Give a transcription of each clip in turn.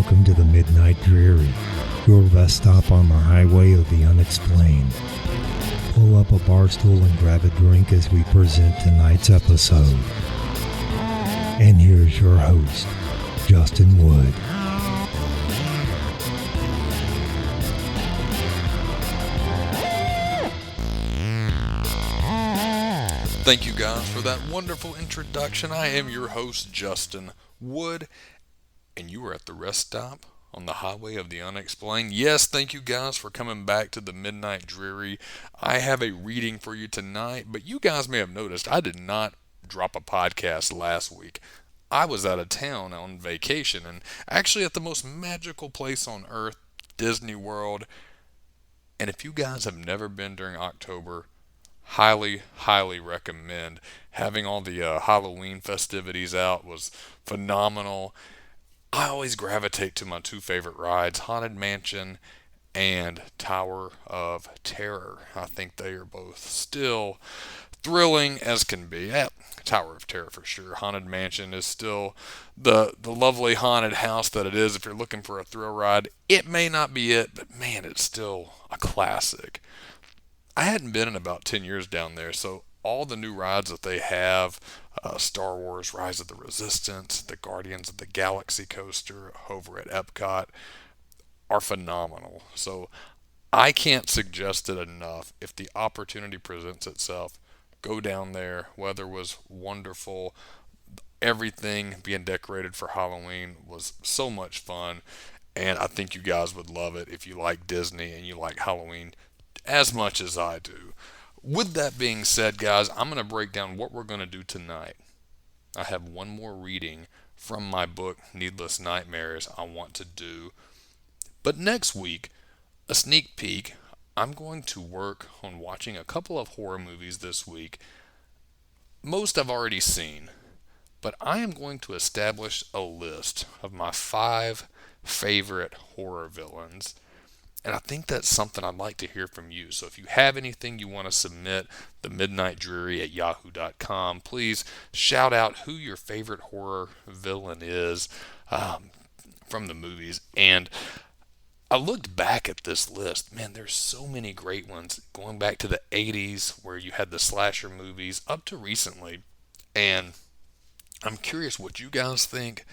Welcome to the Midnight Dreary, your rest stop on the highway of the unexplained. Pull up a bar stool and grab a drink as we present tonight's episode. And here's your host, Justin Wood. Thank you guys for that wonderful introduction. I am your host, Justin Wood, and you are at the rest stop on the highway of the unexplained. Yes, thank you guys for coming back to the Midnight Dreary. I have a reading for you tonight, but you guys may have noticed I did not drop a podcast last week. I was out of town on vacation, and actually at the most magical place on earth, Disney World. And if you guys have never been during October, highly recommend. Having all the Halloween festivities out was phenomenal. I always gravitate to my two favorite rides, Haunted Mansion and Tower of Terror. I think they are both still thrilling as can be. Tower of Terror for sure. Haunted Mansion is still the lovely haunted house that it is. If you're looking for a thrill ride, it may not be it, but man, it's still a classic. I hadn't been in about 10 years down there, so all the new rides that they have, Star Wars Rise of the Resistance, the Guardians of the Galaxy coaster over at Epcot, are phenomenal. So I can't suggest it enough. If the opportunity presents itself, go down there. Weather was wonderful. Everything being decorated for Halloween was so much fun, and I think you guys would love it if you like Disney and you like Halloween as much as I do. With that being said, guys, I'm going to break down what we're going to do tonight. I have one more reading from my book, Needless Nightmares, I want to do. But next week, a sneak peek, I'm going to work on watching a couple of horror movies this week. Most I've already seen, but I am going to establish a list of my 5 favorite horror villains. And I think that's something I'd like to hear from you. So if you have anything you want to submit, TheMidnightDreary at yahoo.com, please shout out who your favorite horror villain is from the movies. And I looked back at this list. Man, there's so many great ones. Going back to the 80s where you had the slasher movies up to recently. And I'm curious what you guys think.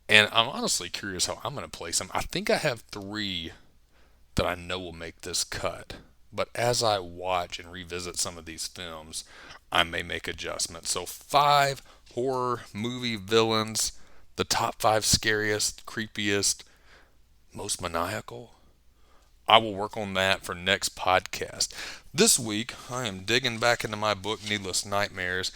And I'm honestly curious how I'm going to place them. I think I have 3 that I know will make this cut. But as I watch and revisit some of these films, I may make adjustments. So 5 horror movie villains, the top 5 scariest, creepiest, most maniacal. I will work on that for next podcast. This week, I am digging back into my book, Needless Nightmares.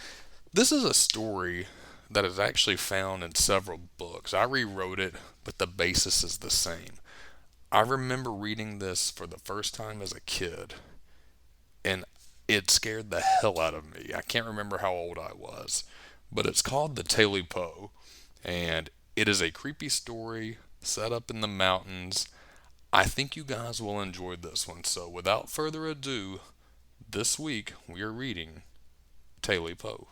This is a story that is actually found in several books. I rewrote it, but the basis is the same. I remember reading this for the first time as a kid, and it scared the hell out of me. I can't remember how old I was, but it's called the Tailypo, and it is a creepy story set up in the mountains. I think you guys will enjoy this one, so without further ado, this week we are reading Tailypo.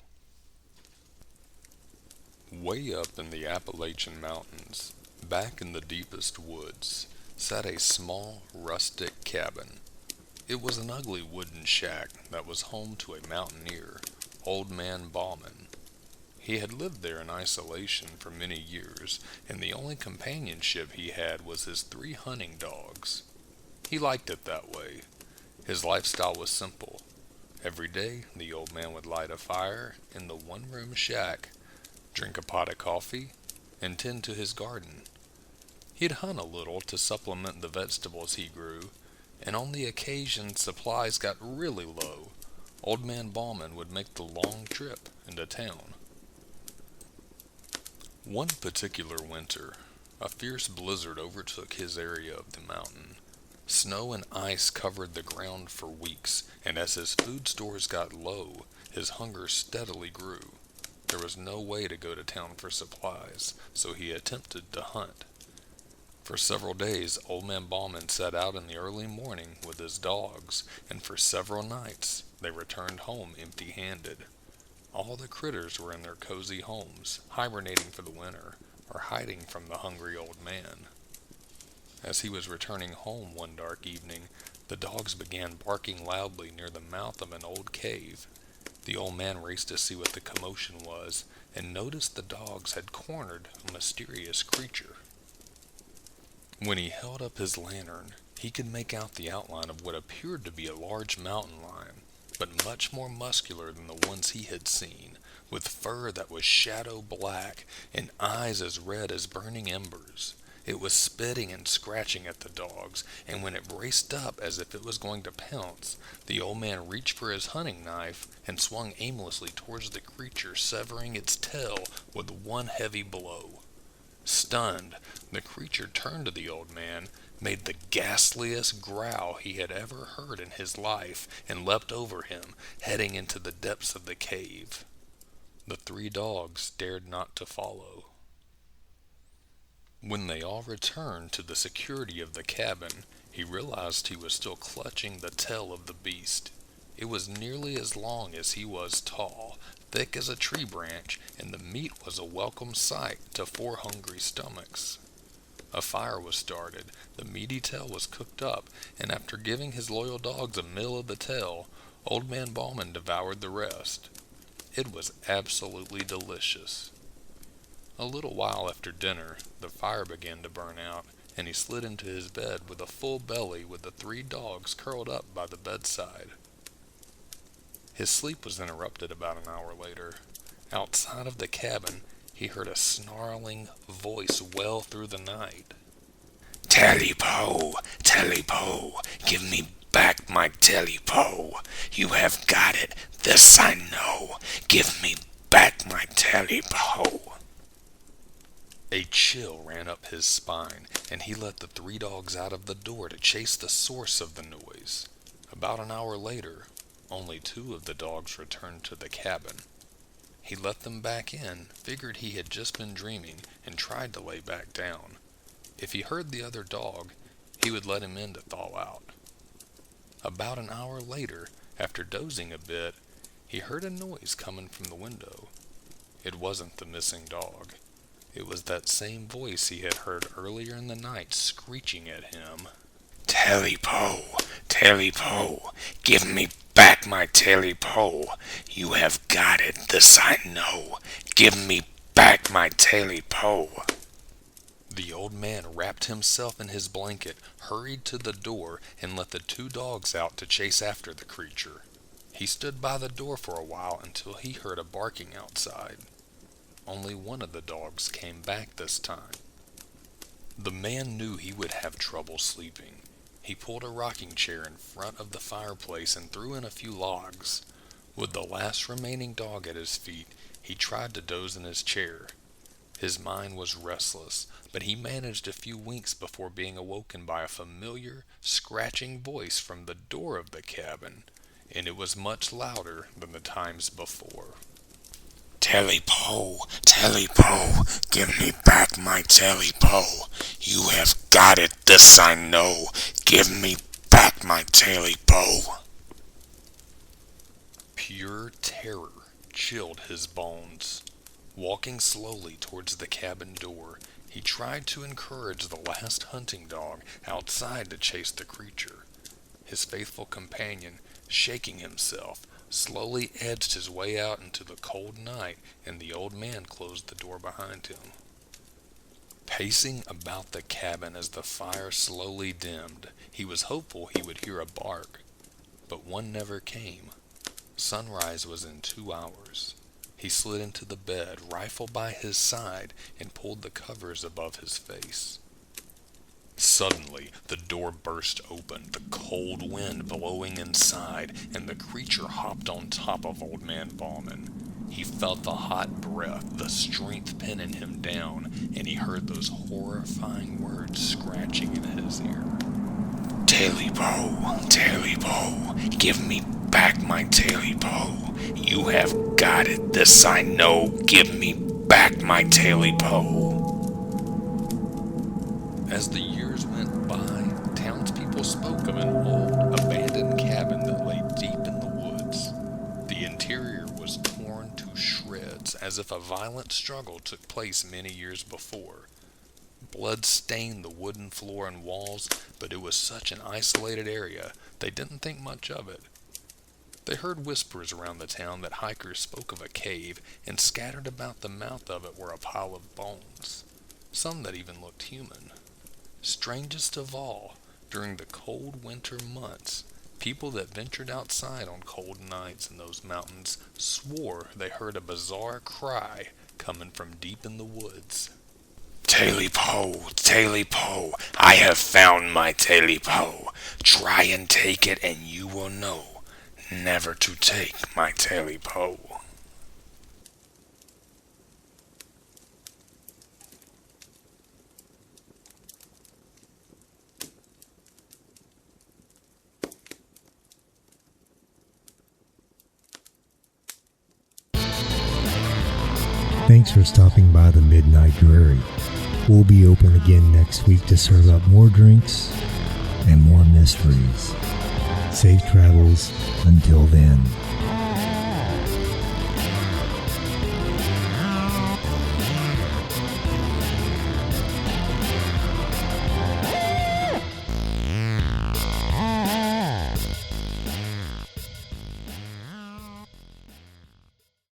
Way up in the Appalachian Mountains, back in the deepest woods, sat a small, rustic cabin. It was an ugly wooden shack that was home to a mountaineer, Old Man Bauman. He had lived there in isolation for many years, and the only companionship he had was his 3 hunting dogs. He liked it that way. His lifestyle was simple. Every day, the old man would light a fire in the one-room shack, drink a pot of coffee, and tend to his garden. He'd hunt a little to supplement the vegetables he grew, and on the occasion supplies got really low, Old Man Bauman would make the long trip into town. One particular winter, a fierce blizzard overtook his area of the mountain. Snow and ice covered the ground for weeks, and as his food stores got low, his hunger steadily grew. There was no way to go to town for supplies, so he attempted to hunt. For several days, Old Man Bauman set out in the early morning with his dogs, and for several nights they returned home empty-handed. All the critters were in their cozy homes, hibernating for the winter, or hiding from the hungry old man. As he was returning home one dark evening, the dogs began barking loudly near the mouth of an old cave. The old man raced to see what the commotion was, and noticed the dogs had cornered a mysterious creature. When he held up his lantern, he could make out the outline of what appeared to be a large mountain lion, but much more muscular than the ones he had seen, with fur that was shadow black and eyes as red as burning embers. It was spitting and scratching at the dogs, and when it braced up as if it was going to pounce, the old man reached for his hunting knife and swung aimlessly towards the creature, severing its tail with one heavy blow. Stunned, the creature turned to the old man, made the ghastliest growl he had ever heard in his life, and leapt over him, heading into the depths of the cave. The 3 dogs dared not to follow. When they all returned to the security of the cabin, he realized he was still clutching the tail of the beast. It was nearly as long as he was tall, thick as a tree branch, and the meat was a welcome sight to 4 hungry stomachs. A fire was started, the meaty tail was cooked up, and after giving his loyal dogs a meal of the tail, Old Man Ballman devoured the rest. It was absolutely delicious. A little while after dinner, the fire began to burn out, and he slid into his bed with a full belly with the 3 dogs curled up by the bedside. His sleep was interrupted about an hour later. Outside of the cabin, he heard a snarling voice well through the night. "Tailypo, Tailypo, give me back my Tailypo. You have got it, this I know. Give me back my Tailypo." A chill ran up his spine, and he let the 3 dogs out of the door to chase the source of the noise. About an hour later, only 2 of the dogs returned to the cabin. He let them back in, figured he had just been dreaming, and tried to lay back down. If he heard the other dog, he would let him in to thaw out. About an hour later, after dozing a bit, he heard a noise coming from the window. It wasn't the missing dog. It was that same voice he had heard earlier in the night screeching at him. "Tailypo, Tailypo, give me back my Tailypo. You have got it, this I know. Give me back my Tailypo." The old man wrapped himself in his blanket, hurried to the door, and let the 2 dogs out to chase after the creature. He stood by the door for a while until he heard a barking outside. Only 1 of the dogs came back this time. The man knew he would have trouble sleeping. He pulled a rocking chair in front of the fireplace and threw in a few logs. With the last remaining dog at his feet, he tried to doze in his chair. His mind was restless, but he managed a few winks before being awoken by a familiar, scratching voice from the door of the cabin, and it was much louder than the times before. "Tailypo, Tailypo, give me back my Tailypo. You have got it, this I know. Give me back my Tailypo." Pure terror chilled his bones. Walking slowly towards the cabin door, he tried to encourage the last hunting dog outside to chase the creature. His faithful companion, shaking himself, slowly edged his way out into the cold night, and the old man closed the door behind him. Pacing about the cabin as the fire slowly dimmed, he was hopeful he would hear a bark, but one never came. Sunrise was in 2 hours. He slid into the bed, rifle by his side, and pulled the covers above his face. Suddenly, the door burst open, the cold wind blowing inside, and the creature hopped on top of Old Man Ballman. He felt the hot breath, the strength pinning him down, and he heard those horrifying words scratching in his ear. "Tailypo, Tailypo, give me back my Tailypo. You have got it, this I know. Give me back my Tailypo." As the years went by, townspeople spoke of an old, abandoned cabin that lay deep in the woods. The interior was torn to shreds, as if a violent struggle took place many years before. Blood stained the wooden floor and walls, but it was such an isolated area, they didn't think much of it. They heard whispers around the town that hikers spoke of a cave, and scattered about the mouth of it were a pile of bones, some that even looked human. Strangest of all, during the cold winter months, people that ventured outside on cold nights in those mountains swore they heard a bizarre cry coming from deep in the woods. Tailypo, Tailypo, I have found my Tailypo. Try and take it and you will know never to take my Tailypo. Thanks for stopping by the Midnight Dreary. We'll be open again next week to serve up more drinks and more mysteries. Safe travels until then.